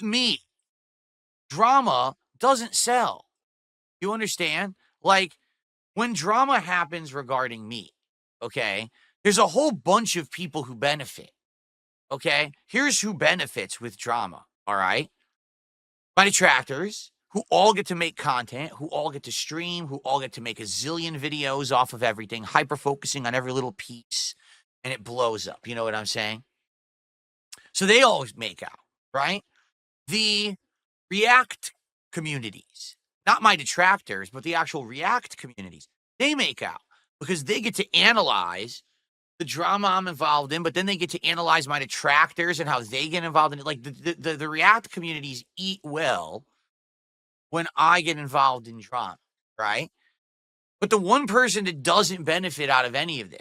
me, drama doesn't sell. You understand? Like, when drama happens regarding me, okay, there's a whole bunch of people who benefit, okay? Here's who benefits with drama, all right? My detractors, who all get to make content, who all get to stream, who all get to make a zillion videos off of everything, hyper-focusing on every little piece, and it blows up. You know what I'm saying? So they always make out, right? The React communities, not my detractors, but the actual React communities, they make out because they get to analyze the drama I'm involved in, but then they get to analyze my detractors and how they get involved in it. Like the React communities eat well when I get involved in drama, right? But the one person that doesn't benefit out of any of this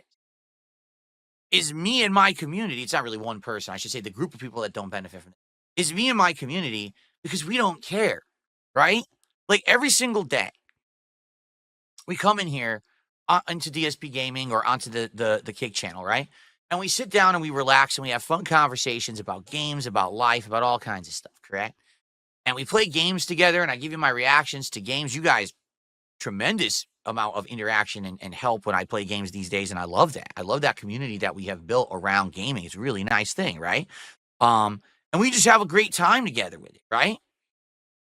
is me and my community. It's not really one person. I should say the group of people that don't benefit from it is me and my community because we don't care, right? Like every single day, we come in here into DSP Gaming or onto the Kick channel, right? And we sit down and we relax and we have fun conversations about games, about life, about all kinds of stuff, correct? And we play games together and I give you my reactions to games. You guys, tremendous amount of interaction and help when I play games these days. And I love that. I love that community that we have built around gaming. It's a really nice thing, right? And we just have a great time together with it, right?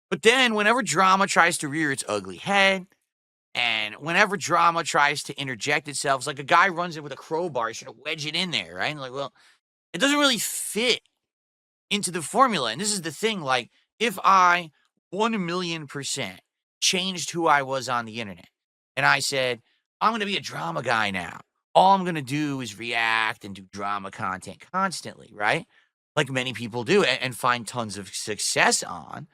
But then whenever drama tries to rear its ugly head, and whenever drama tries to interject itself, it's like a guy runs in with a crowbar, he's trying to wedge it in there, right? And like, well, it doesn't really fit into the formula. And this is the thing, like, if I 1,000,000% changed who I was on the internet, and I said, I'm going to be a drama guy now. All I'm going to do is react and do drama content constantly, right? Like many people do and find tons of success on,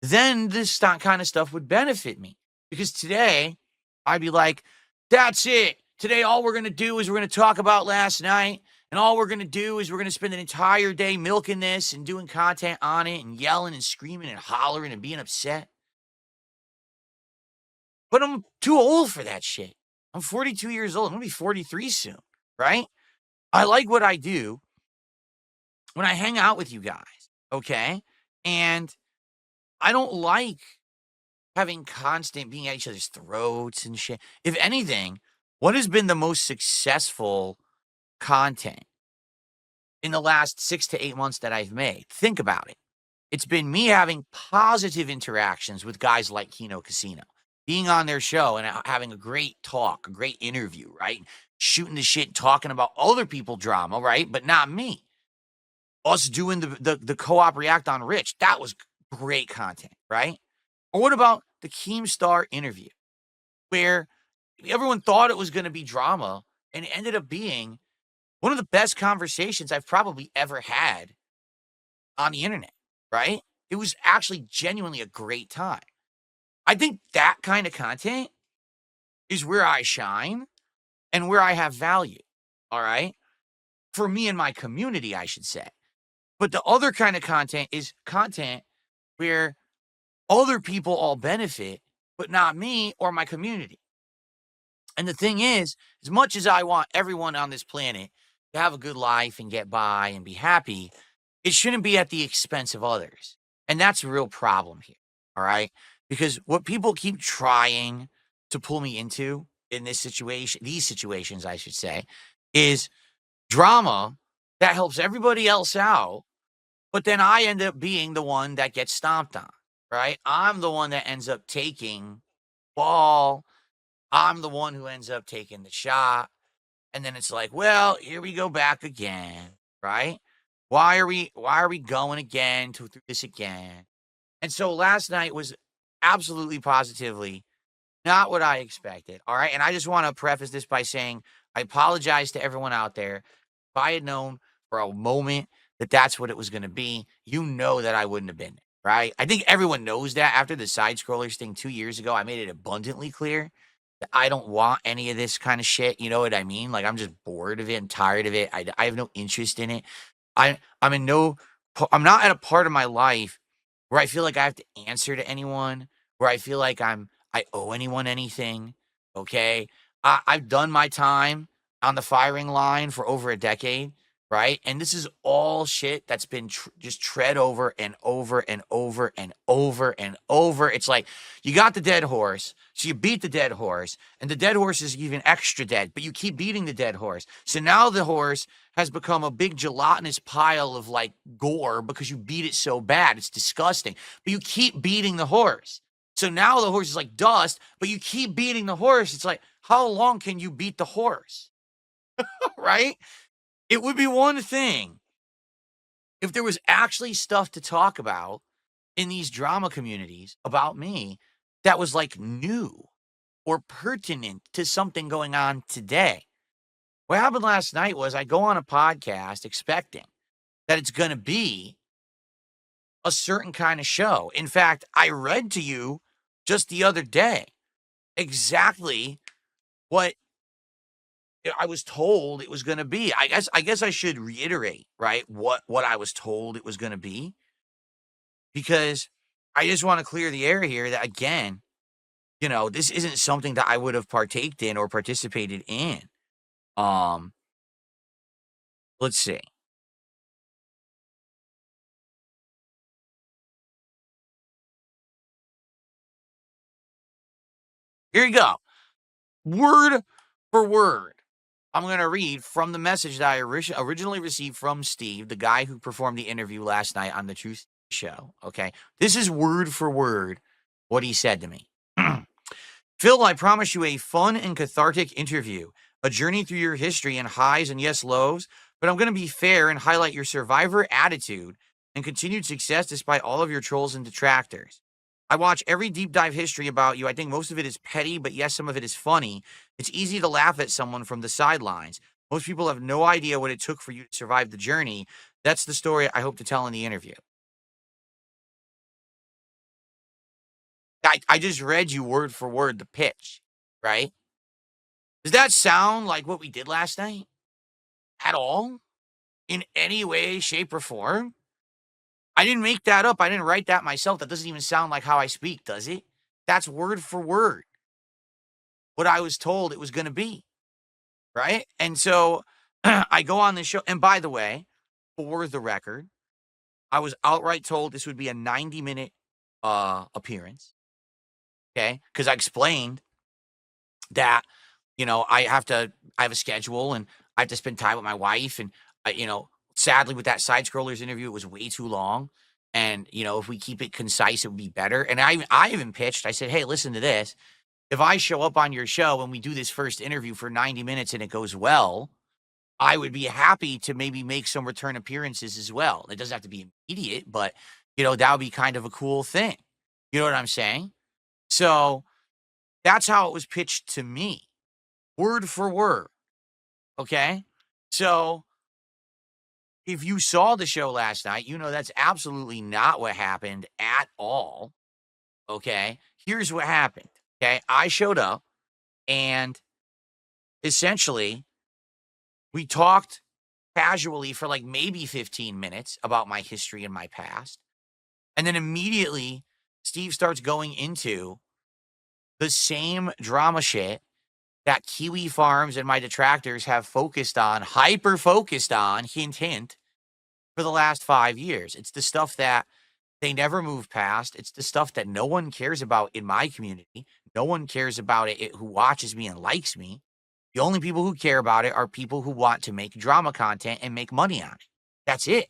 then this kind of stuff would benefit me. Because today, I'd be like, that's it. Today, all we're going to do is we're going to talk about last night. And all we're going to do is we're going to spend an entire day milking this and doing content on it and yelling and screaming and hollering and being upset. But I'm too old for that shit. I'm 42 years old. I'm going to be 43 soon, right? I like what I do when I hang out with you guys, okay? And I don't like having constant being at each other's throats and shit. If anything, what has been the most successful content in the last 6 to 8 months that I've made? Think about it. It's been me having positive interactions with guys like Kino Casino, being on their show and having a great talk, a great interview, right? Shooting the shit, talking about other people drama, right? But not me. Us doing the co-op react on Rich, that was great content, right? Or what about the Keemstar interview, where everyone thought it was going to be drama, and it ended up being one of the best conversations I've probably ever had on the internet, right? It was actually genuinely a great time. I think that kind of content is where I shine and where I have value, all right? For me and my community, I should say. But the other kind of content is content where other people all benefit, but not me or my community. And the thing is, as much as I want everyone on this planet to have a good life and get by and be happy, it shouldn't be at the expense of others. And that's a real problem here, all right? Because what people keep trying to pull me into in this situation, these situations, I should say, is drama that helps everybody else out, but then I end up being the one that gets stomped on, right? I'm the one that ends up taking ball. I'm the one who ends up taking the shot. And then it's like, well, here we go back again, right? Why are we going again through this again? And so last night was absolutely positively not what I expected. All right. And I just want to preface this by saying I apologize to everyone out there. If I had known for a moment that that's what it was going to be, you know that I wouldn't have been there, right? I think everyone knows that after the side scrollers thing 2 years ago, I made it abundantly clear that I don't want any of this kind of shit. You know what I mean? Like, I'm just bored of it and tired of it. I have no interest in it. I'm not at a part of my life where I feel like I have to answer to anyone, where I feel like I owe anyone anything. Okay. I've done my time on the firing line for over a decade. right? And this is all shit that's been just tread over and over and over and over and over. It's like you got the dead horse, so you beat the dead horse, and the dead horse is even extra dead, but you keep beating the dead horse. So now the horse has become a big gelatinous pile of like gore because you beat it so bad. It's disgusting, but you keep beating the horse. So now the horse is like dust, but you keep beating the horse. It's like, how long can you beat the horse? Right? It would be one thing if there was actually stuff to talk about in these drama communities about me that was like new or pertinent to something going on today. What happened last night was I go on a podcast expecting that it's going to be a certain kind of show. In fact, I read to you just the other day exactly what I was told it was going to be. I guess I should reiterate, right? What I was told it was going to be, because I just want to clear the air here that again, this isn't something that I would have partaked in or participated in. Um, let's see. Here you go. Word for word. I'm going to read from the message that I originally received from Steve, the guy who performed the interview last night on the Truth Show. Okay. This is word for word what he said to me. Phil, I promise you a fun and cathartic interview, a journey through your history and highs and yes, lows, but I'm going to be fair and highlight your survivor attitude and continued success despite all of your trolls and detractors. I watch every deep dive history about you. I think most of it is petty, but yes, some of it is funny. It's easy to laugh at someone from the sidelines. Most people have no idea what it took for you to survive the journey. That's the story I hope to tell in the interview. I just read you word for word the pitch, right? Does that sound like what we did last night? At all? In any way, shape, or form? I didn't make that up. I didn't write that myself. That doesn't even sound like how I speak, does it? That's word for word what I was told it was going to be, right? And so I go on this show. And by the way, for the record, I was outright told this would be a 90-minute appearance. Okay. Because I explained that, I have a schedule and I have to spend time with my wife. And, sadly, with that side scrollers interview, it was way too long. And, if we keep it concise, it would be better. And I even pitched, I said, hey, listen to this. If I show up on your show and we do this first interview for 90 minutes and it goes well, I would be happy to maybe make some return appearances as well. It doesn't have to be immediate, but, that would be kind of a cool thing. You know what I'm saying? So that's how it was pitched to me, word for word. Okay. So if you saw the show last night, that's absolutely not what happened at all. Okay. Here's what happened. Okay. I showed up and essentially we talked casually for like maybe 15 minutes about my history and my past. And then immediately Steve starts going into the same drama shit that Kiwi Farms and my detractors have focused on, hyper focused on, hint, hint, for the last 5 years. It's the stuff that they never move past. It's the stuff that no one cares about in my community. No one cares about it who watches me and likes me. The only people who care about it are people who want to make drama content and make money on it. That's it.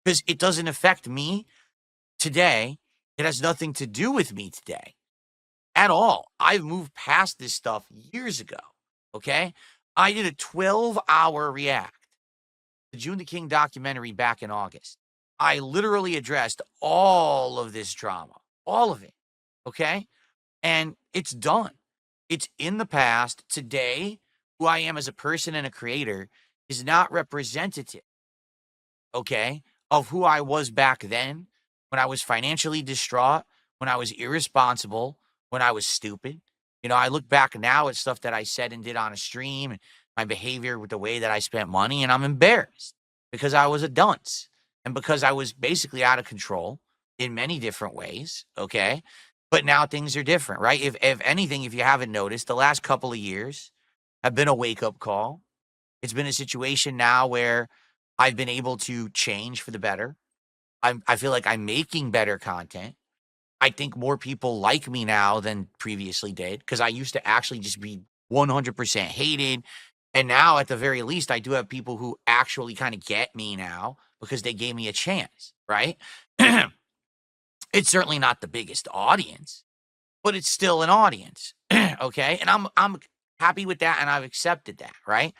Because it doesn't affect me today. It has nothing to do with me today at all. I've moved past this stuff years ago. Okay. I did a 12-hour react to June the King documentary back in August. I literally addressed all of this drama, all of it. Okay. And it's done. It's in the past. Today, who I am as a person and a creator is not representative, okay, of who I was back then when I was financially distraught, when I was irresponsible, when I was stupid. I look back now at stuff that I said and did on a stream and my behavior with the way that I spent money, and I'm embarrassed because I was a dunce and because I was basically out of control in many different ways, okay? But now things are different, right? If anything, if you haven't noticed, the last couple of years have been a wake-up call. It's been a situation now where I've been able to change for the better. I feel like I'm making better content. I think more people like me now than previously did because I used to actually just be 100% hated. And now, at the very least, I do have people who actually kind of get me now because they gave me a chance, right? It's certainly not the biggest audience, but it's still an audience. Okay. And I'm happy with that and I've accepted that, right?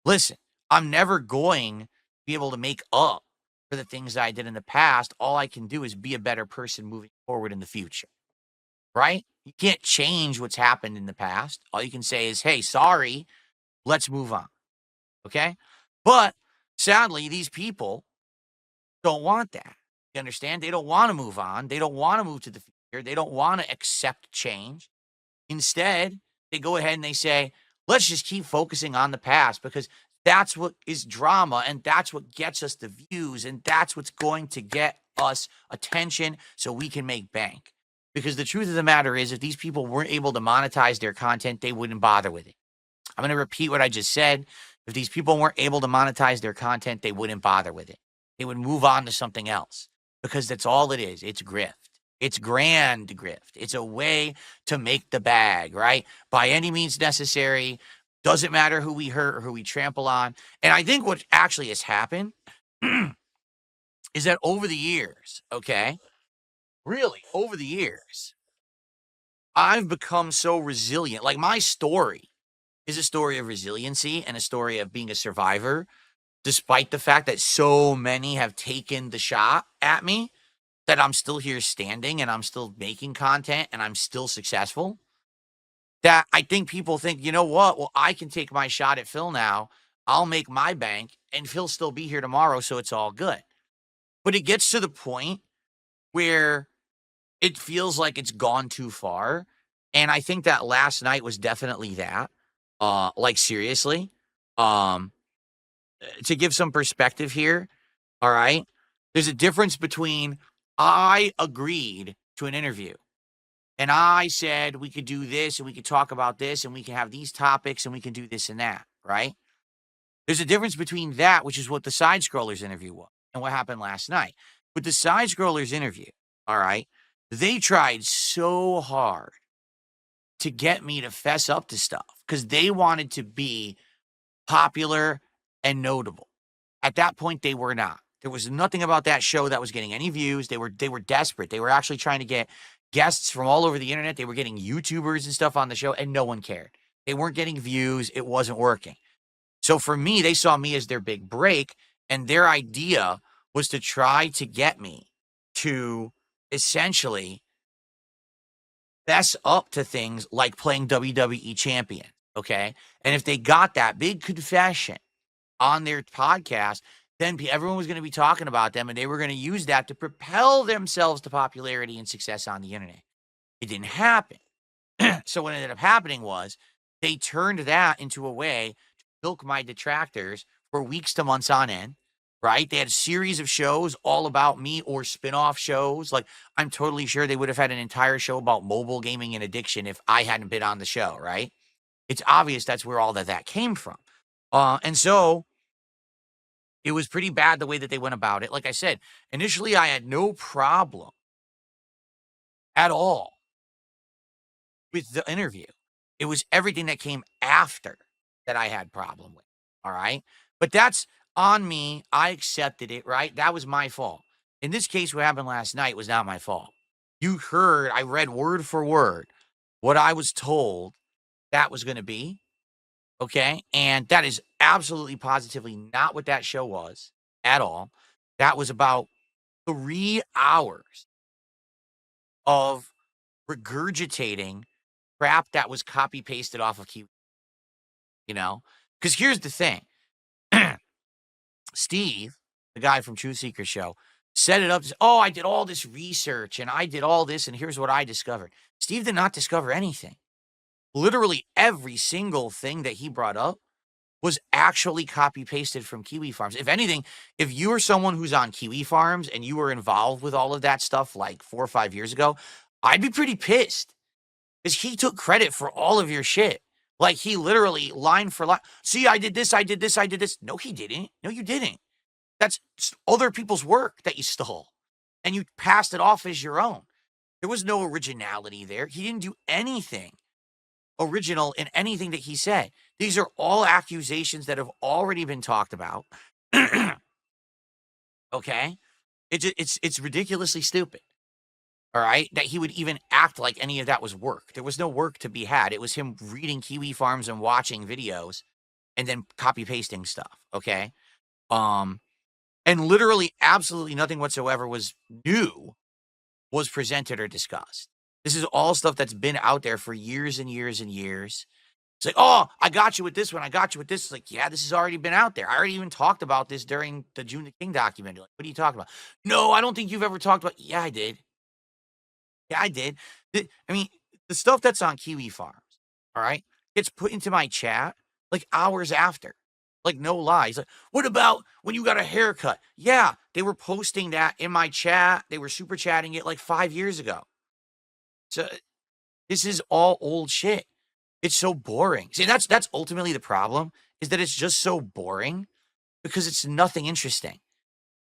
Listen, I'm never going to be able to make up for the things that I did in the past. All I can do is be a better person moving forward in the future, right? You can't change what's happened in the past. All you can say is, hey, sorry, let's move on. Okay. But sadly, these people don't want that. You understand? They don't want to move on. They don't want to move to the future. They don't want to accept change. Instead, they go ahead and they say, let's just keep focusing on the past because that's what is drama and that's what gets us the views and that's what's going to get us attention so we can make bank. Because the truth of the matter is, if these people weren't able to monetize their content, they wouldn't bother with it. I'm going to repeat what I just said. If these people weren't able to monetize their content, they wouldn't bother with it. They would move on to something else because that's all it is. It's grift. It's grand grift. It's a way to make the bag, right? By any means necessary. Doesn't matter who we hurt or who we trample on. And I think what actually has happened is that over the years, okay, really over the years, I've become so resilient. Like my story is a story of resiliency and a story of being a survivor, despite the fact that so many have taken the shot at me, that I'm still here standing and I'm still making content and I'm still successful. That I think people think, you know what? Well, I can take my shot at Phil now. I'll make my bank and Phil still be here tomorrow. So it's all good. But it gets to the point where it feels like it's gone too far. And I think that last night was definitely that. Like seriously. Um, to give some perspective here, all right. There's a difference between I agreed to an interview and I said we could do this and we could talk about this and we can have these topics and we can do this and that, right? There's a difference between that, which is what the side scrollers interview was, and what happened last night. With the side scrollers interview, all right, they tried so hard to get me to fess up to stuff because they wanted to be popular and notable. At that point, they were not. There was nothing about that show that was getting any views. They were desperate. They were actually trying to get guests from all over the internet. They were getting YouTubers and stuff on the show, and no one cared. They weren't getting views. It wasn't working. So for me, they saw me as their big break, and their idea was to try to get me to essentially fess up to things like playing WWE champion, okay? And if they got that big confession on their podcast, then everyone was going to be talking about them, and they were going to use that to propel themselves to popularity and success on the internet. It didn't happen. So what ended up happening was they turned that into a way to milk my detractors for weeks to months on end, right? They had a series of shows all about me or spin-off shows. Like, I'm totally sure they would have had an entire show about mobile gaming and addiction if I hadn't been on the show, right? It's obvious that's where all that came from. And so it was pretty bad the way that they went about it. Like I said, initially I had no problem at all with the interview. It was everything that came after that I had problem with. All right. But that's on me. I accepted it, right? That was my fault. In this case, what happened last night was not my fault. You heard, I read word for word what I was told that was going to be. Okay. And that is absolutely positively not what that show was at all. That was about 3 hours of regurgitating crap that was copy pasted off of Kiwi, you know? Because here's the thing. Steve, the guy from Truth Seeker Show, set it up as, oh, I did all this research and I did all this and here's what I discovered. Steve did not discover anything. Literally every single thing that he brought up was actually copy pasted from Kiwi Farms. If anything, if you are someone who's on Kiwi Farms and you were involved with all of that stuff like 4 or 5 years ago, I'd be pretty pissed because he took credit for all of your shit. Like he literally line for line. See, I did this, I did this, I did this. No, he didn't. No, you didn't. That's other people's work that you stole, and you passed it off as your own. There was no originality there. He didn't do anything original in anything that he said. These are all accusations that have already been talked about. Okay? It's ridiculously stupid. All right? That he would even act like any of that was work. There was no work to be had. It was him reading Kiwi Farms and watching videos and then copy pasting stuff. Okay? And literally absolutely nothing whatsoever was new was presented or discussed. This is all stuff that's been out there for years and years and years. It's like, oh, I got you with this one. I got you with this. It's like, yeah, this has already been out there. I already even talked about this during the June the King documentary. Like, what are you talking about? No, I don't think you've ever talked about. Yeah, I did. Yeah, I did. I mean, the stuff that's on Kiwi Farms, all right, gets put into my chat like hours after. Like, no lies. Like, what about when you got a haircut? Yeah, they were posting that in my chat. They were super chatting it like 5 years ago. So this is all old shit. It's so boring. See, that's ultimately the problem, is that it's just so boring because it's nothing interesting.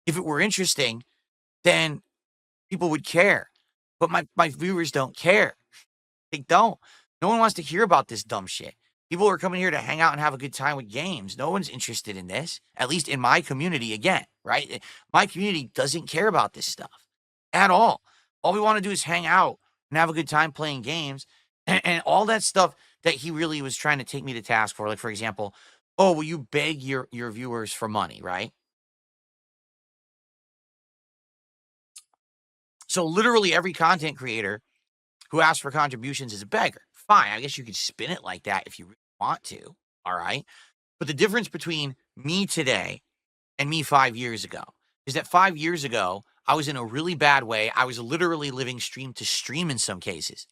If it were interesting, then people would care. But my viewers don't care. They don't. No one wants to hear about this dumb shit. People are coming here to hang out and have a good time with games. No one's interested in this, at least in my community again, right? My community doesn't care about this stuff at all. All we want to do is hang out and have a good time playing games. And all that stuff that he really was trying to take me to task for, like, for example, oh, will you beg your viewers for money, right? So literally every content creator who asks for contributions is a beggar. Fine, I guess you could spin it like that if you really want to, all right? But the difference between me today and me 5 years ago is that 5 years ago, I was in a really bad way. I was literally living stream to stream in some cases.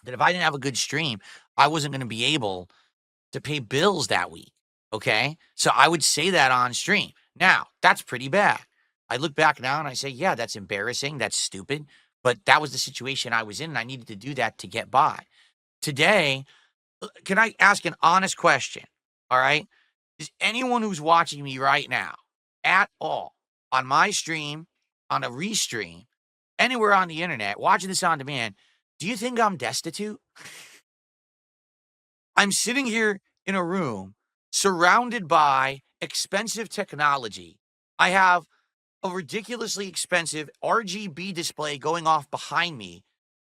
That if I didn't have a good stream, I wasn't going to be able to pay bills that week. Okay. So I would say that on stream. Now, that's pretty bad. I look back now and I say, yeah, that's embarrassing. That's stupid. But that was the situation I was in, and I needed to do that to get by. Today, can I ask an honest question? All right. Is anyone who's watching me right now at all on my stream, on a restream, anywhere on the internet, watching this on demand, do you think I'm destitute? I'm sitting here in a room surrounded by expensive technology. I have a ridiculously expensive RGB display going off behind me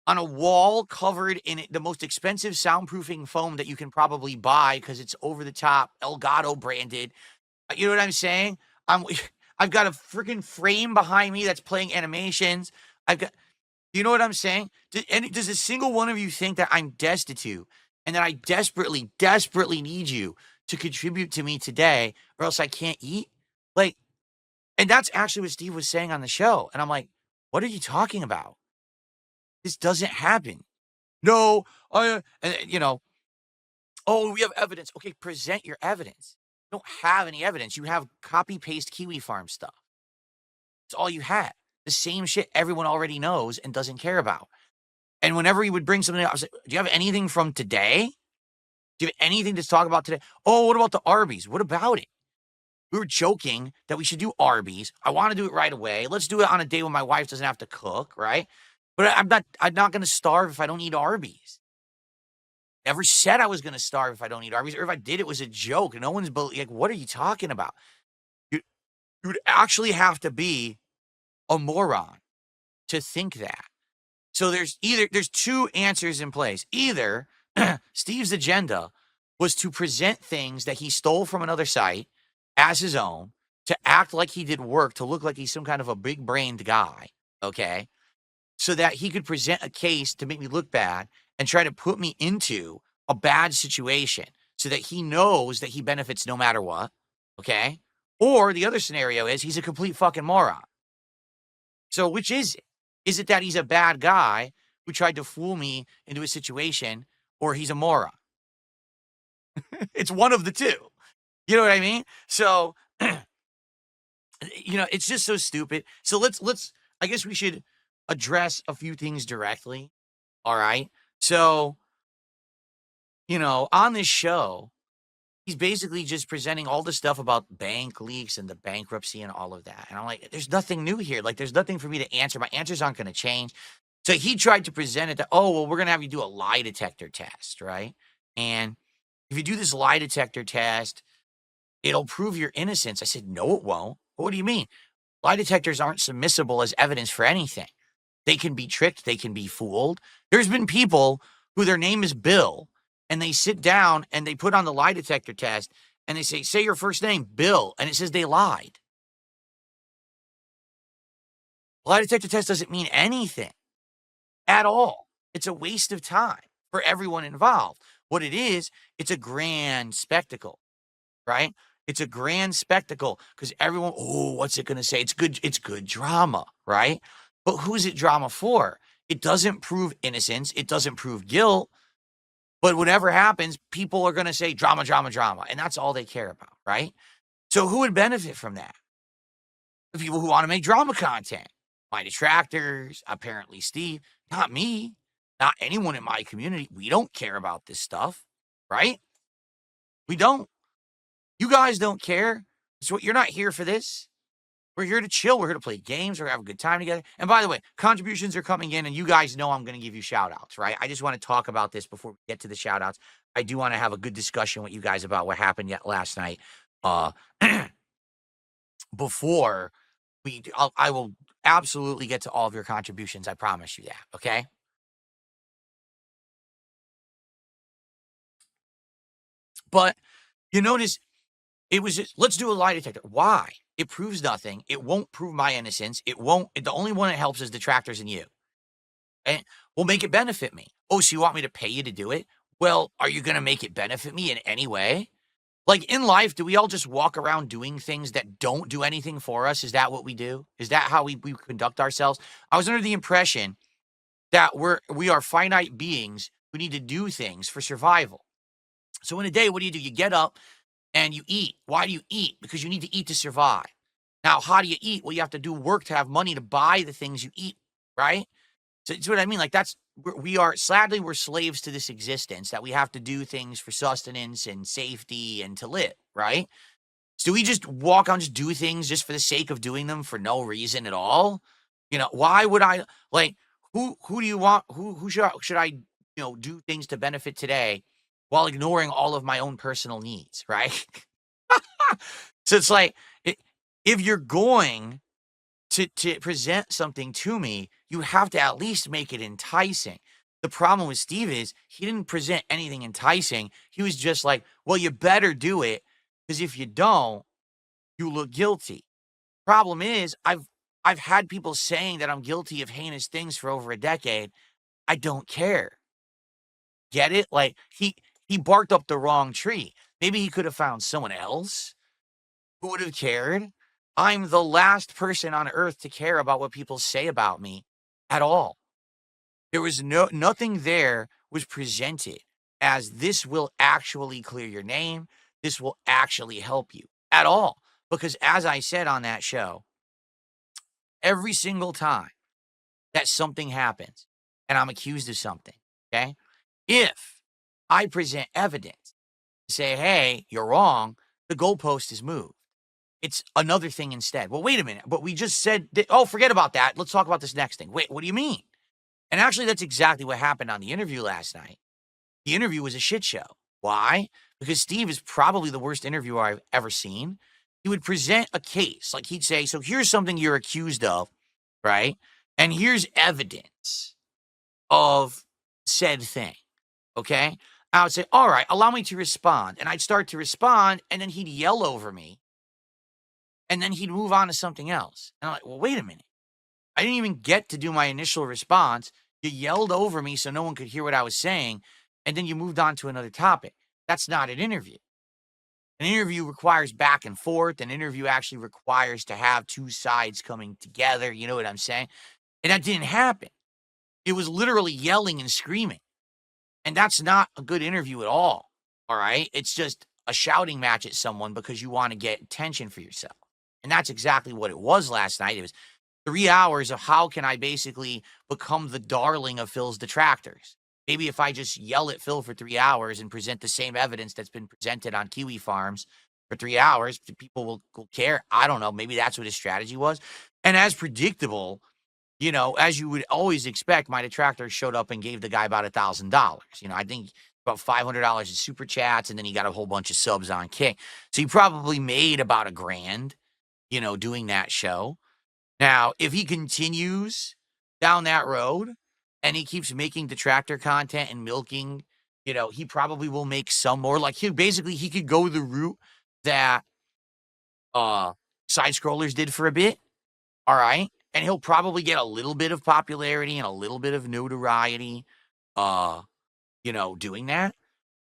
on a wall covered in the most expensive soundproofing foam that you can probably buy because it's over the top Elgato branded. You know what I'm saying? I'm I've got a freaking frame behind me that's playing animations. I've got, you know what I'm saying? Does a single one of you think that I'm destitute and that I desperately, desperately need you to contribute to me today or else I can't eat? Like, and that's actually what Steve was saying on the show. And I'm like, what are you talking about? This doesn't happen. No, oh, we have evidence. Okay, present your evidence. You don't have any evidence. You have copy paste Kiwi Farm stuff. It's all you had. The same shit everyone already knows and doesn't care about. And whenever he would bring something up, I was like, do you have anything from today? Do you have anything to talk about today? Oh, what about the Arby's? What about it? We were joking that we should do Arby's. I want to do it right away. Let's do it on a day when my wife doesn't have to cook, right? But I'm not going to starve if I don't eat Arby's. Never said I was going to starve if I don't eat Arby's, or if I did, it was a joke. No one's like, what are you talking about? You would actually have to be a moron to think that. So there's two answers in place. Either Steve's agenda was to present things that he stole from another site as his own, to act like he did work, to look like he's some kind of a big-brained guy, okay? So that he could present a case to make me look bad and try to put me into a bad situation so that he knows that he benefits no matter what, okay? Or the other scenario is he's a complete fucking moron. So which is it? Is it that he's a bad guy who tried to fool me into a situation, or he's a moron? It's one of the two. You know what I mean? So, it's just so stupid. So let's I guess we should address a few things directly. All right. So, on this show, he's basically just presenting all the stuff about bank leaks and the bankruptcy and all of that. And I'm like, there's nothing new here. Like, there's nothing for me to answer. My answers aren't going to change. So he tried to present it that, oh, well, we're going to have you do a lie detector test, right? And if you do this lie detector test, it'll prove your innocence. I said, no, it won't. What do you mean? Lie detectors aren't submissible as evidence for anything. They can be tricked. They can be fooled. There's been people who their name is Bill, and they sit down and they put on the lie detector test, and they say your first name, Bill, and it says they lied. Lie detector test doesn't mean anything at all. It's a waste of time for everyone involved. What it is, it's a grand spectacle, right? It's a grand spectacle because everyone, oh, what's it going to say? It's good drama, right? But who's it drama for? It doesn't prove innocence. It doesn't prove guilt. But whatever happens, people are going to say drama, drama, drama. And that's all they care about, right? So who would benefit from that? The people who want to make drama content. My detractors, apparently Steve, not me, not anyone in my community. We don't care about this stuff, right? We don't. You guys don't care. So you're not here for this. We're here to chill. We're here to play games. We're going to have a good time together. And by the way, contributions are coming in, and you guys know I'm going to give you shout-outs, right? I just want to talk about this before we get to the shout-outs. I do want to have a good discussion with you guys about what happened last night. Before I will absolutely get to all of your contributions. I promise you that, okay? But you notice it was just, let's do a lie detector. Why? It proves nothing. It won't prove my innocence. The only one that helps is detractors and you. And will make it benefit me. Oh, so you want me to pay you to do it? Well, are you going to make it benefit me in any way? Like in life, do we all just walk around doing things that don't do anything for us? Is that what we do? Is that how we conduct ourselves? I was under the impression that we are finite beings who need to do things for survival. So in a day, what do? You get up and you eat. Why do you eat? Because you need to eat to survive. Now, how do you eat? Well, you have to do work to have money to buy the things you eat, right? So it's what I mean. Like sadly, we're slaves to this existence that we have to do things for sustenance and safety and to live, right? So we just walk on, just do things just for the sake of doing them for no reason at all. Why would I like, who do you want? Who should I, do things to benefit today while ignoring all of my own personal needs, right? So it's like, if you're going to present something to me, you have to at least make it enticing. The problem with Steve is he didn't present anything enticing. He was just like, well, you better do it because if you don't, you look guilty. Problem is, I've had people saying that I'm guilty of heinous things for over a decade. I don't care. Get it? Like he barked up the wrong tree. Maybe he could have found someone else who would have cared. I'm the last person on earth to care about what people say about me at all. There was nothing there was presented as this will actually clear your name. This will actually help you at all. Because as I said on that show, every single time that something happens and I'm accused of something, okay, if I present evidence to say, hey, you're wrong, the goalpost is moved. It's another thing instead. Well, wait a minute. But we just said, forget about that. Let's talk about this next thing. Wait, what do you mean? And actually, that's exactly what happened on the interview last night. The interview was a shit show. Why? Because Steve is probably the worst interviewer I've ever seen. He would present a case. Like he'd say, so here's something you're accused of, right? And here's evidence of said thing, okay? I would say, all right, allow me to respond. And I'd start to respond, and then he'd yell over me. And then he'd move on to something else. And I'm like, well, wait a minute. I didn't even get to do my initial response. You yelled over me so no one could hear what I was saying. And then you moved on to another topic. That's not an interview. An interview requires back and forth. An interview actually requires to have two sides coming together. You know what I'm saying? And that didn't happen. It was literally yelling and screaming. And that's not a good interview at all. All right? It's just a shouting match at someone because you want to get attention for yourself. And that's exactly what it was last night. It was 3 hours of how can I basically become the darling of Phil's detractors. Maybe if I just yell at Phil for 3 hours and present the same evidence that's been presented on Kiwi Farms for 3 hours, people will care. I don't know. Maybe that's what his strategy was. And as predictable, as you would always expect, my detractors showed up and gave the guy about $1,000. I think about $500 in super chats, and then he got a whole bunch of subs on King. So he probably made about $1,000, doing that show. Now, if he continues down that road and he keeps making detractor content and milking, he probably will make some more. Like he could go the route that side scrollers did for a bit. All right. And he'll probably get a little bit of popularity and a little bit of notoriety, doing that.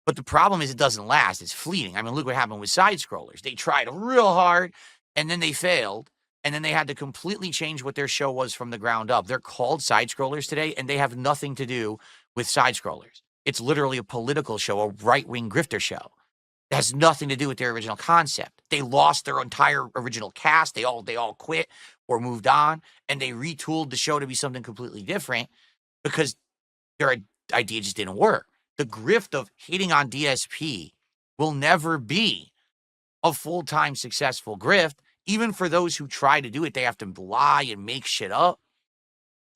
But the problem is it doesn't last. It's fleeting. I mean, look what happened with side scrollers. They tried real hard and then they failed. And then they had to completely change what their show was from the ground up. They're called side scrollers today, and they have nothing to do with side scrollers. It's literally a political show, a right-wing grifter show. It has nothing to do with their original concept. They lost their entire original cast. They all quit or moved on, and they retooled the show to be something completely different because their idea just didn't work. The grift of hating on DSP will never be a full-time successful grift. Even for those who try to do it, they have to lie and make shit up.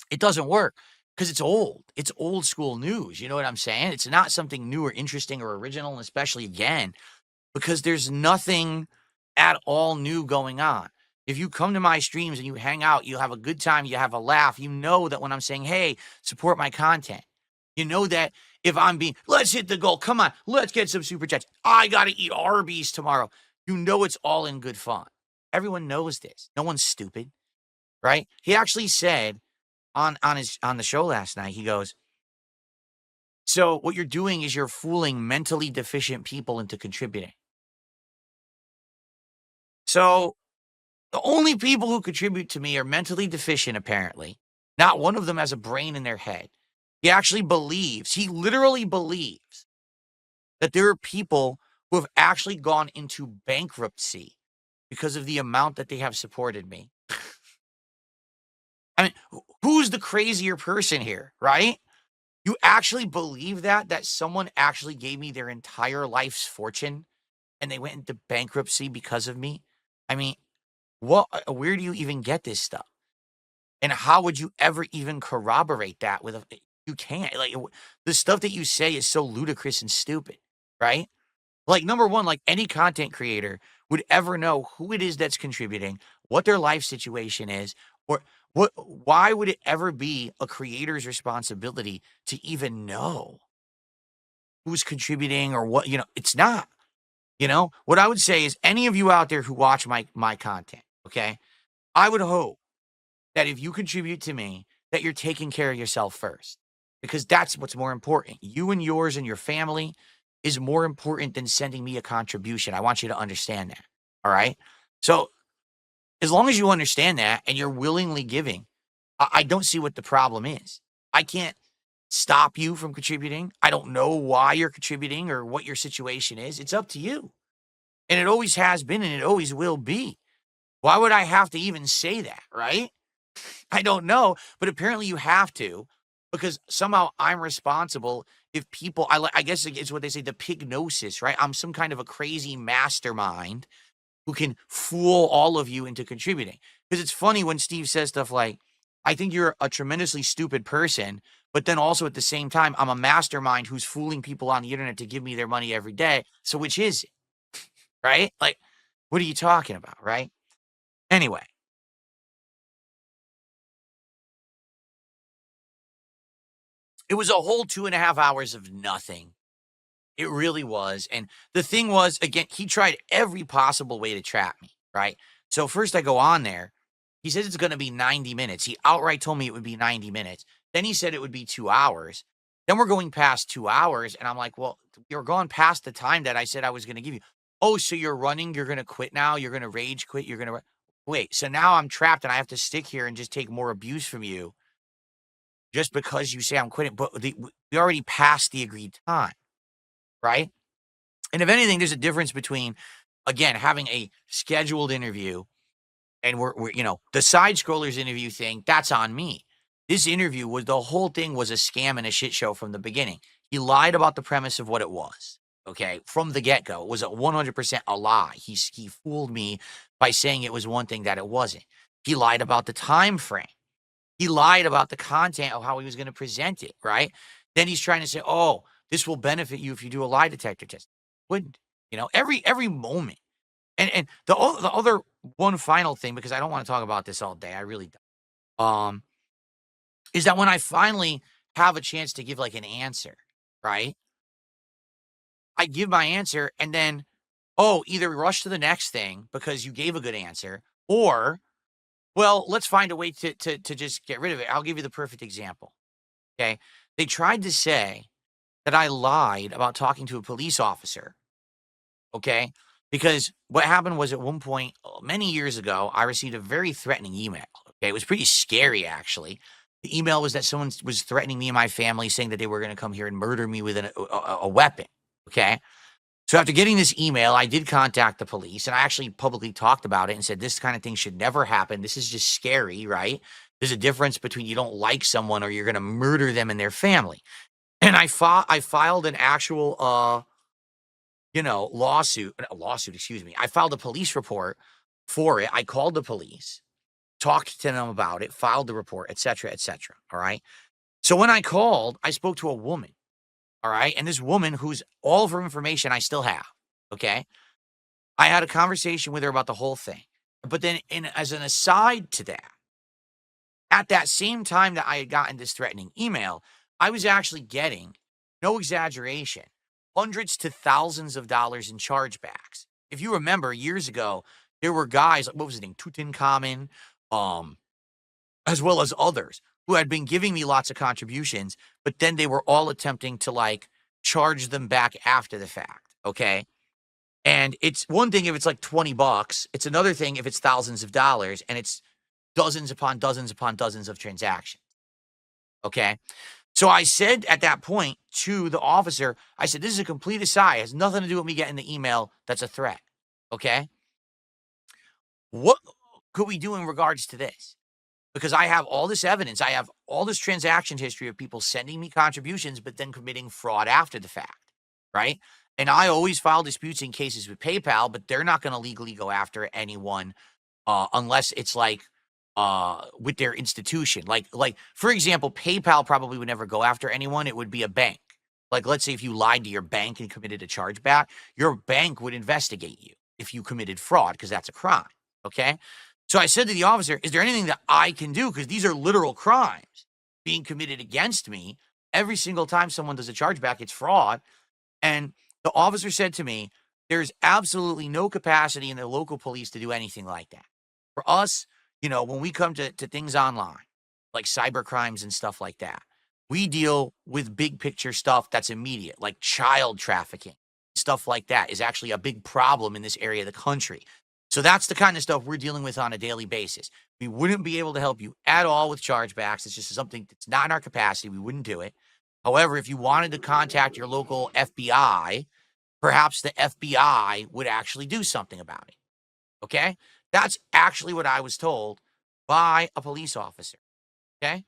It doesn't work because it's old. It's old school news. You know what I'm saying? It's not something new or interesting or original, and especially again, because there's nothing at all new going on. If you come to my streams and you hang out, you have a good time, you have a laugh, you know that when I'm saying, hey, support my content, you know that if I'm let's hit the goal, come on, let's get some super chats, I got to eat Arby's tomorrow, you know it's all in good fun. Everyone knows this. No one's stupid, right? He actually said on the show last night, he goes, so what you're doing is you're fooling mentally deficient people into contributing. So the only people who contribute to me are mentally deficient, apparently. Not one of them has a brain in their head. He literally believes that there are people who have actually gone into bankruptcy because of the amount that they have supported me. I mean, who's the crazier person here, right? You actually believe that someone actually gave me their entire life's fortune and they went into bankruptcy because of me? I mean, where do you even get this stuff? And how would you ever even corroborate that you can't. Like, the stuff that you say is so ludicrous and stupid, right? Like, number one, like any content creator would ever know who it is that's contributing, what their life situation is, or why would it ever be a creator's responsibility to even know who's contributing or what, it's not. What I would say is any of you out there who watch my content, okay, I would hope that if you contribute to me, that you're taking care of yourself first, because that's what's more important. You and yours and your family is more important than sending me a contribution. I want you to understand that. All right. So as long as you understand that and you're willingly giving, I don't see what the problem is. I can't stop you from contributing. I don't know why you're contributing or what your situation is. It's up to you. And it always has been and it always will be. Why would I have to even say that, right? I don't know, but apparently you have to, because somehow I'm responsible if people, I guess it's what they say, the pignosis, right? I'm some kind of a crazy mastermind who can fool all of you into contributing. Because it's funny when Steve says stuff like, I think you're a tremendously stupid person, but then also at the same time, I'm a mastermind who's fooling people on the internet to give me their money every day. So which is it? Right? Like, what are you talking about, right? Anyway. It was a whole 2.5 hours of nothing. It really was. And the thing was, again, he tried every possible way to trap me, right? So first I go on there. He says it's going to be 90 minutes. He outright told me it would be 90 minutes. Then he said it would be 2 hours. Then we're going past 2 hours. And I'm like, well, you're going past the time that I said I was going to give you. Oh, so you're running. You're going to quit now. You're going to rage quit. You're going to wait. So now I'm trapped and I have to stick here and just take more abuse from you just because you say I'm quitting. But we already passed the agreed time, right? And if anything, there's a difference between, again, having a scheduled interview and we're the side scrollers interview thing, that's on me. This interview was the whole thing was a scam and a shit show from the beginning. He lied about the premise of what it was. Okay, from the get-go. It was a 100% a lie. He fooled me by saying it was one thing that it wasn't. He lied about the time frame. He lied about the content of how he was going to present it, right? Then he's trying to say, "Oh, this will benefit you if you do a lie detector test." Wouldn't, every moment. And the other one final thing, because I don't want to talk about this all day, I really don't. Is that when I finally have a chance to give like an answer, right? I give my answer and then, oh, either rush to the next thing because you gave a good answer, or, well, let's find a way to just get rid of it. I'll give you the perfect example. Okay. They tried to say that I lied about talking to a police officer. Okay. Because what happened was at one point, many years ago, I received a very threatening email. Okay. It was pretty scary, actually. The email was that someone was threatening me and my family, saying that they were going to come here and murder me with a weapon. Okay. So after getting this email, I did contact the police, and I actually publicly talked about it and said, this kind of thing should never happen. This is just scary, right? There's a difference between you don't like someone or you're going to murder them and their family. And I filed an actual, lawsuit, excuse me. I filed a police report for it. I called the police, talked to them about it, filed the report, et cetera, et cetera. All right. So when I called, I spoke to a woman. All right. And this woman, who's all of her information I still have. Okay. I had a conversation with her about the whole thing. But then, as an aside to that, at that same time that I had gotten this threatening email, I was actually getting, no exaggeration, hundreds to thousands of dollars in chargebacks. If you remember, years ago, there were guys, what was his name, Tutankhamun, as well as others, who had been giving me lots of contributions, but then they were all attempting to like charge them back after the fact. Okay. And it's one thing if it's like $20, it's another thing if it's thousands of dollars and it's dozens upon dozens upon dozens of transactions. Okay. So I said at that point to the officer, I said, this is a complete aside. It has nothing to do with me getting the email that's a threat. Okay. What could we do in regards to this? Because I have all this evidence. I have all this transaction history of people sending me contributions, but then committing fraud after the fact, right? And I always file disputes in cases with PayPal, but they're not going to legally go after anyone unless it's like with their institution. Like for example, PayPal probably would never go after anyone. It would be a bank. Like, let's say if you lied to your bank and committed a chargeback, your bank would investigate you if you committed fraud, because that's a crime. Okay. So I said to the officer, is there anything that I can do? Because these are literal crimes being committed against me. Every single time someone does a chargeback, it's fraud. And the officer said to me, there's absolutely no capacity in the local police to do anything like that. For us, when we come to things online, like cyber crimes and stuff like that, we deal with big picture stuff that's immediate, like child trafficking. Stuff like that is actually a big problem in this area of the country. So that's the kind of stuff we're dealing with on a daily basis. We wouldn't be able to help you at all with chargebacks. It's just something that's not in our capacity. We wouldn't do it. However, if you wanted to contact your local FBI, perhaps the FBI would actually do something about it. Okay? That's actually what I was told by a police officer. Okay?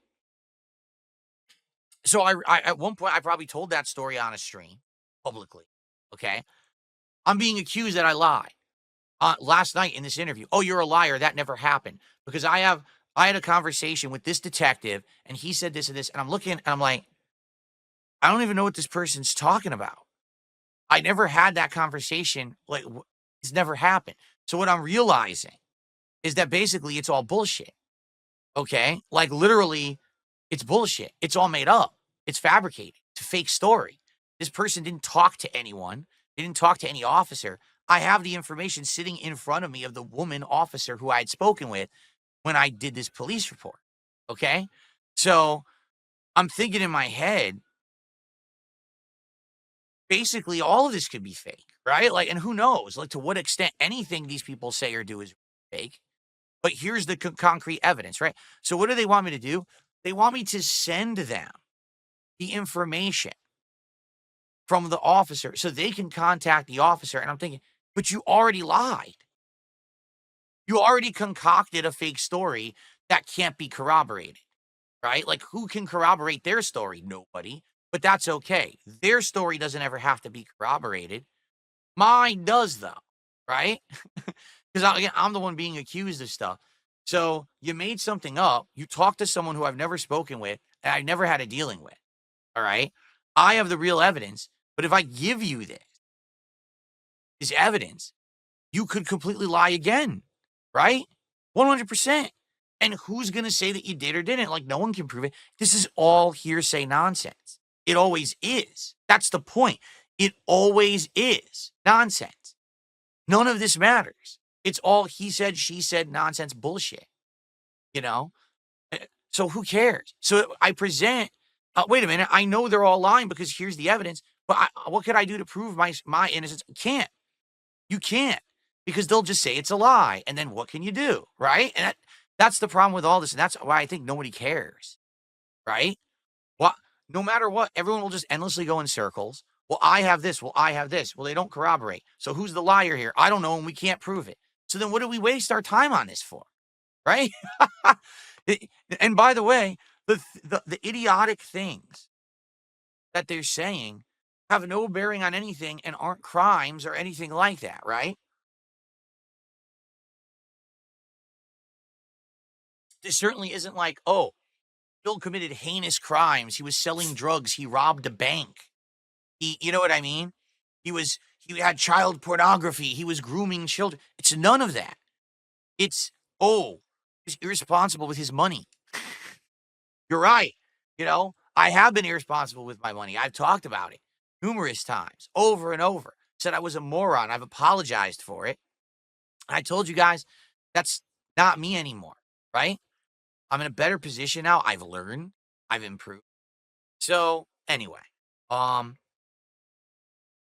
So I at one point, I probably told that story on a stream publicly. Okay? I'm being accused that I lied. Last night in this interview, oh, you're a liar. That never happened. Because I had a conversation with this detective and he said this and this. And I'm looking and I'm like, I don't even know what this person's talking about. I never had that conversation. Like, it's never happened. So what I'm realizing is that basically it's all bullshit. Okay. Like literally it's bullshit. It's all made up. It's fabricated. It's a fake story. This person didn't talk to anyone. They didn't talk to any officer. I have the information sitting in front of me of the woman officer who I had spoken with when I did this police report. Okay. So I'm thinking in my head, basically all of this could be fake, right? Like, and who knows, like to what extent anything these people say or do is fake. But here's the concrete evidence, right? So what do they want me to do? They want me to send them the information from the officer so they can contact the officer. And I'm thinking, but you already lied. You already concocted a fake story that can't be corroborated. right? Like, who can corroborate their story? Nobody. But that's okay. Their story doesn't ever have to be corroborated. Mine does, though, right? Because again, I'm the one being accused of stuff. So you made something up. You talked to someone who I've never spoken with and I've never had a dealing with. All right. I have the real evidence. But if I give you this evidence, you could completely lie again, right? 100%. And who's going to say that you did or didn't? Like, no one can prove it. This is all hearsay nonsense. It always is. That's the point. It always is nonsense. None of this matters. It's all he said, she said nonsense bullshit, you know? So who cares? So I present, wait a minute, I know they're all lying because here's the evidence, but what could I do to prove my innocence? Can't. You can't, because they'll just say it's a lie. And then what can you do? Right? And that's the problem with all this. And that's why I think nobody cares. Right? Well, no matter what, everyone will just endlessly go in circles. Well, I have this. Well, I have this. Well, they don't corroborate. So who's the liar here? I don't know, and we can't prove it. So then what do we waste our time on this for? Right? And by the way, the idiotic things that they're saying have no bearing on anything and aren't crimes or anything like that, right? This certainly isn't like, oh, Bill committed heinous crimes. He was selling drugs. He robbed a bank. You know what I mean? He had child pornography. He was grooming children. It's none of that. It's, oh, he's irresponsible with his money. You're right. You know, I have been irresponsible with my money. I've talked about it numerous times, over and over. Said I was a moron. I've apologized for it. I told you guys that's not me anymore, right? I'm in a better position now. I've learned. I've improved. So anyway,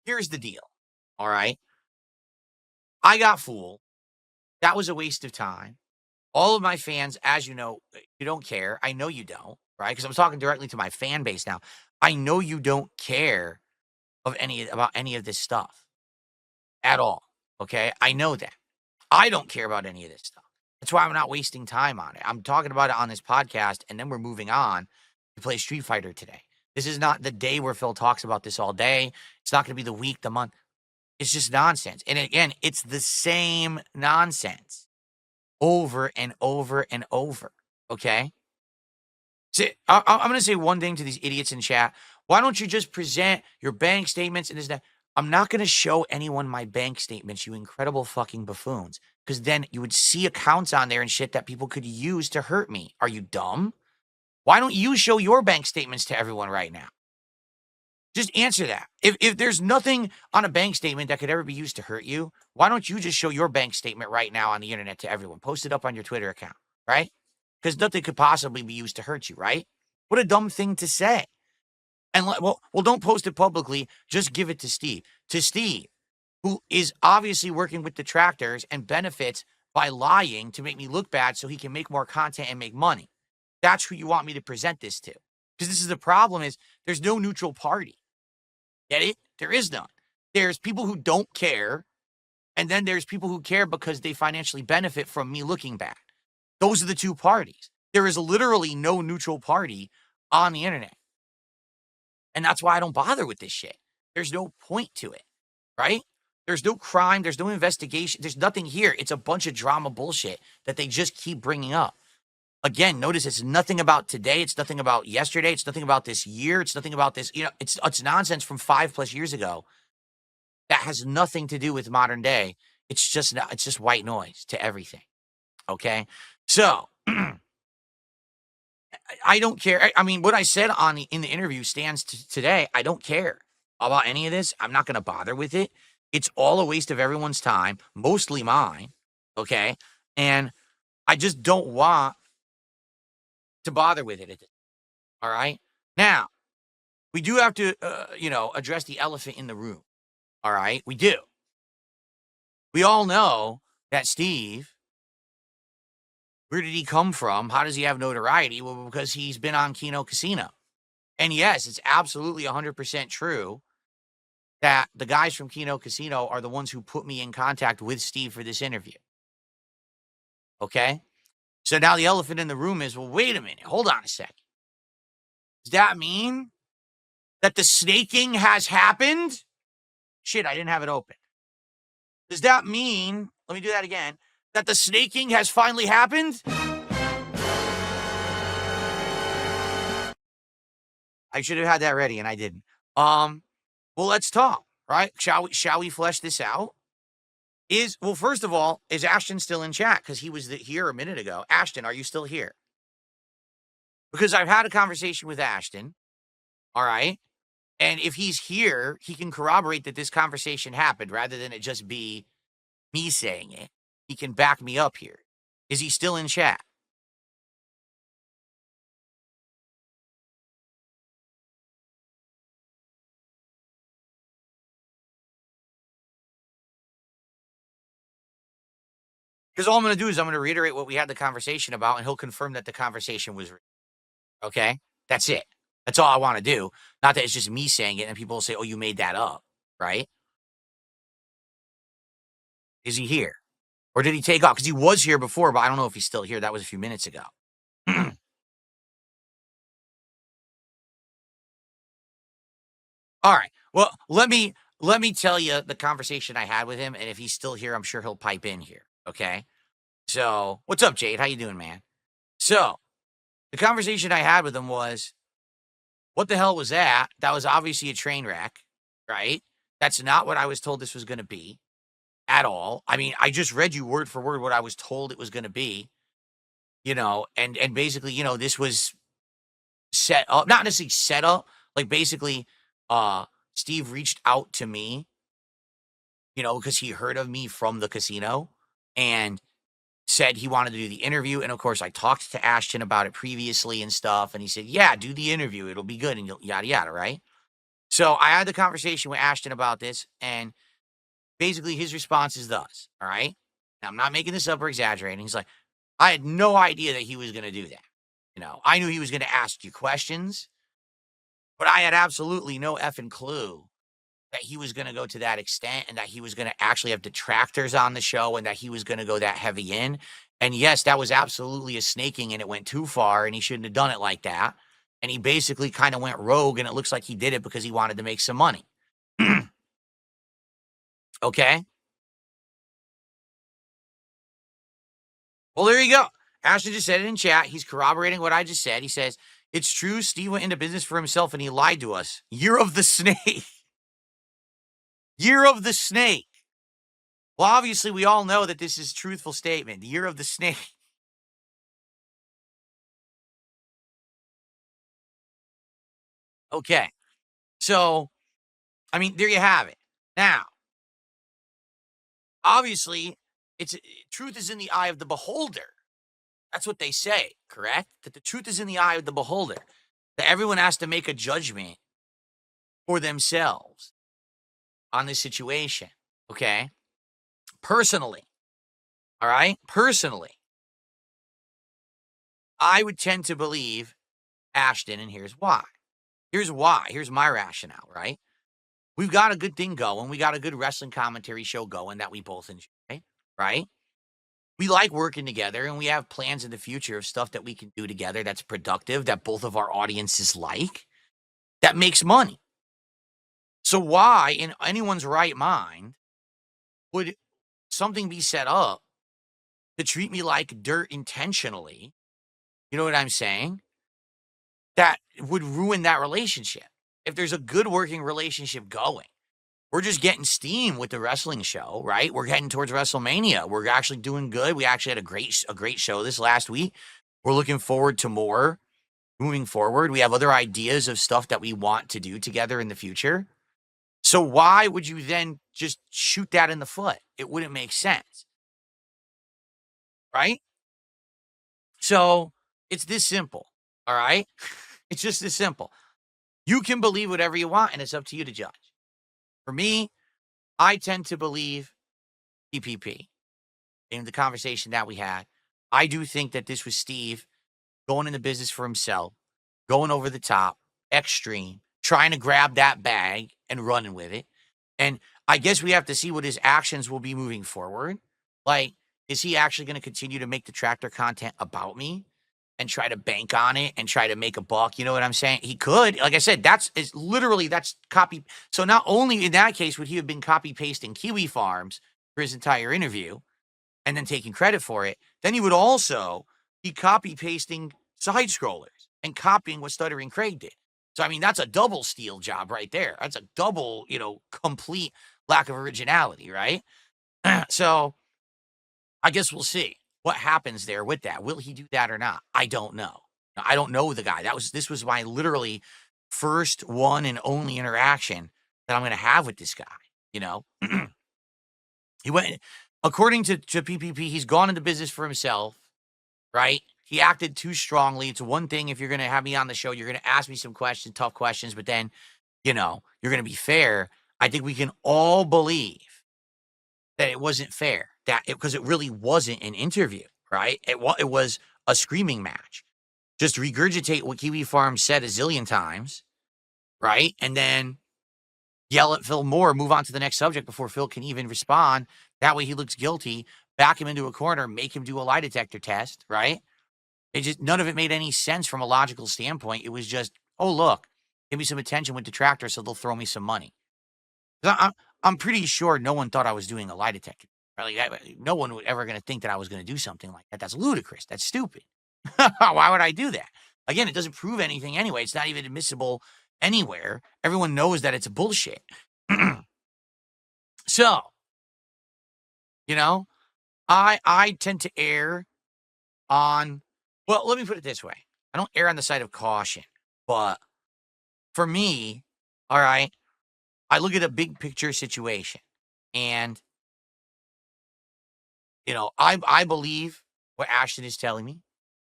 here's the deal. All right. I got fooled. That was a waste of time. All of my fans, as you know, you don't care. I know you don't, right? Because I'm talking directly to my fan base now. I know you don't care about any of this stuff at all. Okay. I know that. I don't care about any of this stuff. That's why I'm not wasting time on it. I'm talking about it on this podcast, and then we're moving on to play Street Fighter today. This is not the day where Phil talks about this all day. It's not going to be the week, the month. It's just nonsense. And again, it's the same nonsense over and over and over. Okay? So I'm going to say one thing to these idiots in chat. Why don't you just present your bank statements and this and that? I'm not going to show anyone my bank statements, you incredible fucking buffoons, because then you would see accounts on there and shit that people could use to hurt me. Are you dumb? Why don't you show your bank statements to everyone right now? Just answer that. If there's nothing on a bank statement that could ever be used to hurt you, why don't you just show your bank statement right now on the internet to everyone? Post it up on your Twitter account, right? Because nothing could possibly be used to hurt you, right? What a dumb thing to say. And well, don't post it publicly. Just give it to Steve. To Steve, who is obviously working with detractors and benefits by lying to make me look bad so he can make more content and make money. That's who you want me to present this to. Because this is the problem is there's no neutral party. Get it? There is none. There's people who don't care, and then there's people who care because they financially benefit from me looking bad. Those are the two parties. There is literally no neutral party on the internet. And that's why I don't bother with this shit. There's no point to it, right? There's no crime. There's no investigation. There's nothing here. It's a bunch of drama bullshit that they just keep bringing up. Again, notice it's nothing about today. It's nothing about yesterday. It's nothing about this year. It's nothing about this. You know, it's nonsense from 5+ years ago that has nothing to do with modern day. It's just white noise to everything. Okay, so I don't care. I mean, what I said in the interview stands today. I don't care about any of this. I'm not going to bother with it. It's all a waste of everyone's time, mostly mine. Okay, and I just don't want to bother with it. All right. Now, we do have to, address the elephant in the room. All right. We do. We all know that Steve, where did he come from? How does he have notoriety? Well, because he's been on Kino Casino. And yes, it's absolutely 100% true that the guys from Kino Casino are the ones who put me in contact with Steve for this interview. Okay. So now the elephant in the room is, well, wait a minute. Hold on a second. Does that mean that the snaking has happened? Shit, I didn't have it open. Does that mean, let me do that again, that the snaking has finally happened? I should have had that ready and I didn't. Well, let's talk, right? Shall we flesh this out? Well, first of all, is Ashton still in chat? Because he was here a minute ago. Ashton, are you still here? Because I've had a conversation with Ashton, all right? And if he's here, he can corroborate that this conversation happened rather than it just be me saying it. He can back me up here. Is he still in chat? Because all I'm going to do is I'm going to reiterate what we had the conversation about, and he'll confirm that the conversation was real. Okay? That's it. That's all I want to do. Not that it's just me saying it and people will say, oh, you made that up, right? Is he here? Or did he take off? Because he was here before, but I don't know if he's still here. That was a few minutes ago. All right. Well, let me tell you the conversation I had with him, and if he's still here, I'm sure he'll pipe in here. Okay. So, what's up, Jade? How you doing, man? So, the conversation I had with him was, what the hell was that? That was obviously a train wreck, right? That's not what I was told this was going to be at all. I mean, I just read you word for word what I was told it was going to be, and basically, this was set up, not necessarily set up, like basically, Steve reached out to me, because he heard of me from the casino and said he wanted to do the interview. And of course, I talked to Ashton about it previously and stuff. And he said, yeah, do the interview. It'll be good. And yada, yada, right? So I had the conversation with Ashton about this. And basically his response is thus, all right? Now, I'm not making this up or exaggerating. He's like, I had no idea that he was going to do that. I knew he was going to ask you questions, but I had absolutely no effing clue that he was going to go to that extent and that he was going to actually have detractors on the show and that he was going to go that heavy in. And yes, that was absolutely a snaking and it went too far and he shouldn't have done it like that. And he basically kind of went rogue and it looks like he did it because he wanted to make some money. Okay. Well, there you go. Ashton just said it in chat. He's corroborating what I just said. He says, it's true. Steve went into business for himself and he lied to us. Year of the snake. Year of the snake. Well, obviously, we all know that this is a truthful statement. The year of the snake. Okay. So, I mean, there you have it. Now, obviously, truth is in the eye of the beholder. That's what they say, correct? That the truth is in the eye of the beholder. That everyone has to make a judgment for themselves on this situation. Okay? Personally. All right? Personally. I would tend to believe Ashton, and here's why. Here's why. Here's my rationale, right? We've got a good thing going. We got a good wrestling commentary show going that we both enjoy, right? We like working together and we have plans in the future of stuff that we can do together that's productive, that both of our audiences like, that makes money. So why, in anyone's right mind, would something be set up to treat me like dirt intentionally? You know what I'm saying? That would ruin that relationship. If there's a good working relationship going, we're just getting steam with the wrestling show, right? We're heading towards WrestleMania. We're actually doing good. We actually had a great show this last week. We're looking forward to more moving forward. We have other ideas of stuff that we want to do together in the future. So why would you then just shoot that in the foot? It wouldn't make sense, right? So it's this simple, all right? It's just this simple. You can believe whatever you want, and it's up to you to judge. For me, I tend to believe PPP in the conversation that we had. I do think that this was Steve going into business for himself, going over the top, extreme, trying to grab that bag and running with it. And I guess we have to see what his actions will be moving forward. Like, is he actually going to continue to make the tractor content about me and try to bank on it and try to make a buck. You know what I'm saying? He could. Like I said, that's copy. So not only in that case would he have been copy pasting Kiwi Farms for his entire interview and then taking credit for it, then he would also be copy pasting side scrollers and copying what Stuttering Craig did. So, I mean, that's a double steal job right there. That's a double, complete lack of originality, right? So I guess we'll see what happens there with that. Will he do that or not? I don't know. I don't know the guy. This was my literally first one and only interaction that I'm going to have with this guy, He went, according to PPP, he's gone into business for himself, right? He acted too strongly. It's one thing if you're going to have me on the show, you're going to ask me some questions, tough questions, but then, you're going to be fair. I think we can all believe that it wasn't fair, because it really wasn't an interview, right? It was a screaming match. Just regurgitate what Kiwi Farms said a zillion times, right? And then yell at Phil more, move on to the next subject before Phil can even respond. That way he looks guilty, back him into a corner, make him do a lie detector test, right? None of it made any sense from a logical standpoint. It was just, oh, look, give me some attention with detractors so they'll throw me some money. I'm pretty sure no one thought I was doing a lie detector. Right? Like, no one was ever going to think that I was going to do something like that. That's ludicrous. That's stupid. Why would I do that? Again, it doesn't prove anything anyway. It's not even admissible anywhere. Everyone knows that it's bullshit. So, I tend to err on, well, let me put it this way. I don't err on the side of caution, but for me, all right, I look at a big picture situation and, I believe what Ashton is telling me.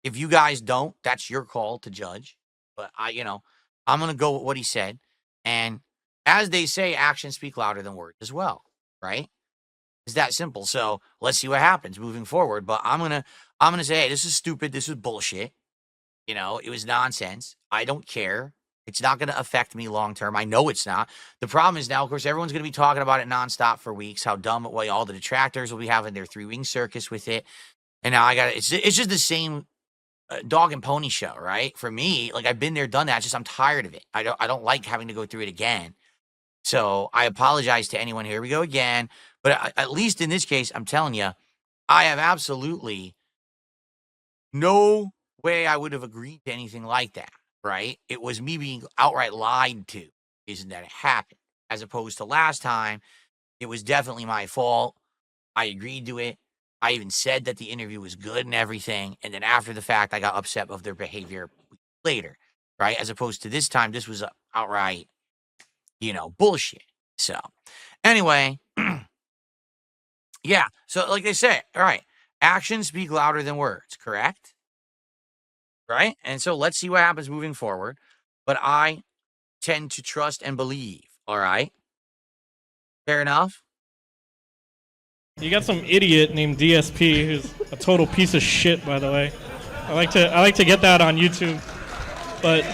If you guys don't, that's your call to judge. But I'm going to go with what he said. And as they say, actions speak louder than words as well, right? It's that simple. So let's see what happens moving forward. But I'm going to say, hey, this is stupid. This is bullshit. It was nonsense. I don't care. It's not going to affect me long term. I know it's not. The problem is now, of course, everyone's going to be talking about it nonstop for weeks, how dumb it was. All the detractors will be having their three-ring circus with it. And now it's just the same dog and pony show, right? For me, like, I've been there, done that. It's just I'm tired of it. I don't like having to go through it again. So I apologize to anyone. Here we go again. But at least in this case, I'm telling you, I have absolutely no way I would have agreed to anything like that, right? It was me being outright lied to, isn't that it happened? As opposed to last time, it was definitely my fault. I agreed to it. I even said that the interview was good and everything. And then after the fact, I got upset of their behavior later, right? As opposed to this time, this was outright, bullshit. So anyway, yeah. So like they say, all right, actions speak louder than words, correct? Right? And so let's see what happens moving forward. But I tend to trust and believe, all right? Fair enough? You got some idiot named DSP who's a total piece of shit, by the way. I like to get that on YouTube. But